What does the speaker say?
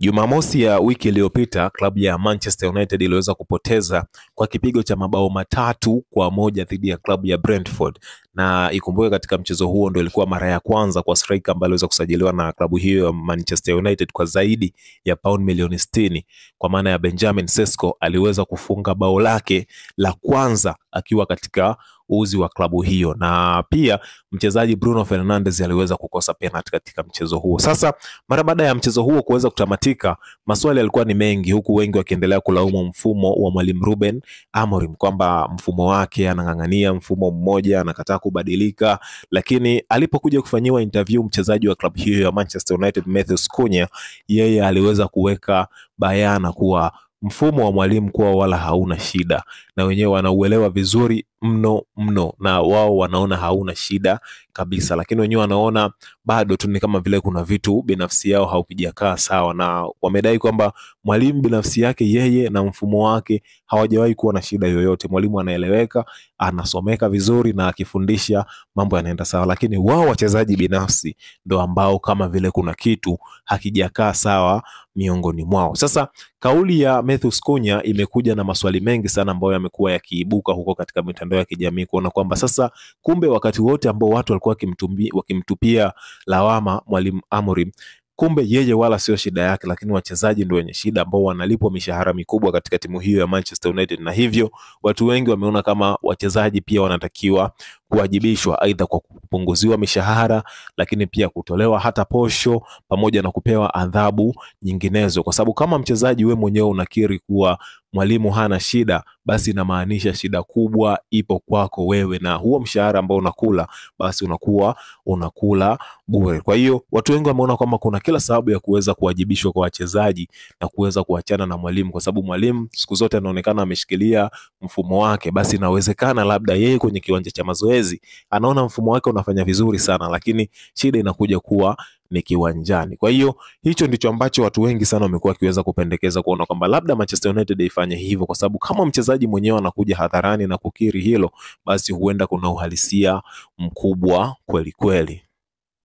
Jumamosi ya wiki iliyopita klabu ya Manchester United iliweza kupoteza kwa kipigo cha mabao 3-1 dhidi ya klabu ya Brentford. Na ikumbuke katika mchezo huo ndio ilikuwa mara ya kwanza kwa striker ambaye aliweza kusajiliwa na klabu hiyo ya Manchester United kwa zaidi ya pound milioni 60, kwa maana ya Benjamin Sesko aliweza kufunga bao lake la kwanza akiwa katika uzi wa klabu hiyo, na pia mchezaji Bruno Fernandes aliweza kukosa penalty katika mchezo huo. Sasa mara baada ya mchezo huo kuweza kutamatika, maswali yalikuwa ni mengi, huku wengi wakiendelea kulaumu mfumo wa mwalimu Ruben Amorim kwamba mfumo wake anang'ang'ania mfumo mmoja, anakataa kubadilika. Lakini alipokuja kufanyiwa interview mchezaji wa klabu hiyo ya Manchester United Matheus Cunha, yeye aliweza kuweka bayana kuwa mfumo wa mwalimu kwa wala hauna shida, na wenyewe wanauelewa vizuri mno na wao wanaona hauna shida kabisa, lakini wenyewe wanaona bado tu ni kama vile kuna vitu binafsi yao haupijakaa sawa, na wamedai kwamba mwalimu binafsi yake yeye na mfumo wake hawajawahi kuwa na shida yoyote. Mwalimu anaeleweka, anasomeka vizuri na akifundisha mambo yanaenda sawa, lakini wao wachezaji binafsi ndo ambao kama vile kuna kitu hakijakaa sawa miongoni mwao. Sasa kauli ya Matheus Cunha imekuja na maswali mengi sana ambayo yamekuwa yakiibuka huko katika mitandao ya kijamii, kuona kwamba sasa kumbe wakati wote ambao watu walikuwa wakimtupia lawama mwalimu Amorim, kumbe yeye wala sio shida yake, lakini wachezaji ndio wenye shida ambao wanalipwa mishahara mikubwa katika timu hiyo ya Manchester United. Na hivyo watu wengi wameona kama wachezaji pia wanatakiwa kuwajibishwa, aidha kwa kupunguziwa mishahara, lakini pia kutolewa hata posho pamoja na kupewa adhabu nyinginezo, kwa sababu kama mchezaji we mwenyewe unakiri kuwa mwalimu hana shida, basi inamaanisha shida kubwa ipo kwako wewe, na huo mshahara ambao unakula basi unakuwa unakula bure. Kwa hiyo watu wengi wameona kwamba kuna kila sababu ya kuweza kuwajibishwa kwa wachezaji na kuweza kuachana na mwalimu, kwa sababu mwalimu siku zote anaonekana ameshikilia mfumo wake. Basi inawezekana labda yeye kwenye kiwanja cha mazoezi anaona mfumo wake unafanya vizuri sana, lakini shida inakuja kuwa ni kiwanjani. Kwa hiyo hicho ndicho ambacho watu wengi sana wamekuwa kiweza kupendekeza, kuona kwamba labda Manchester United ifanye hivyo, kwa sababu kama mchezaji mwenyewe anakuja hadharani na kukiri hilo, basi huenda kuna uhalisia mkubwa kweli kweli.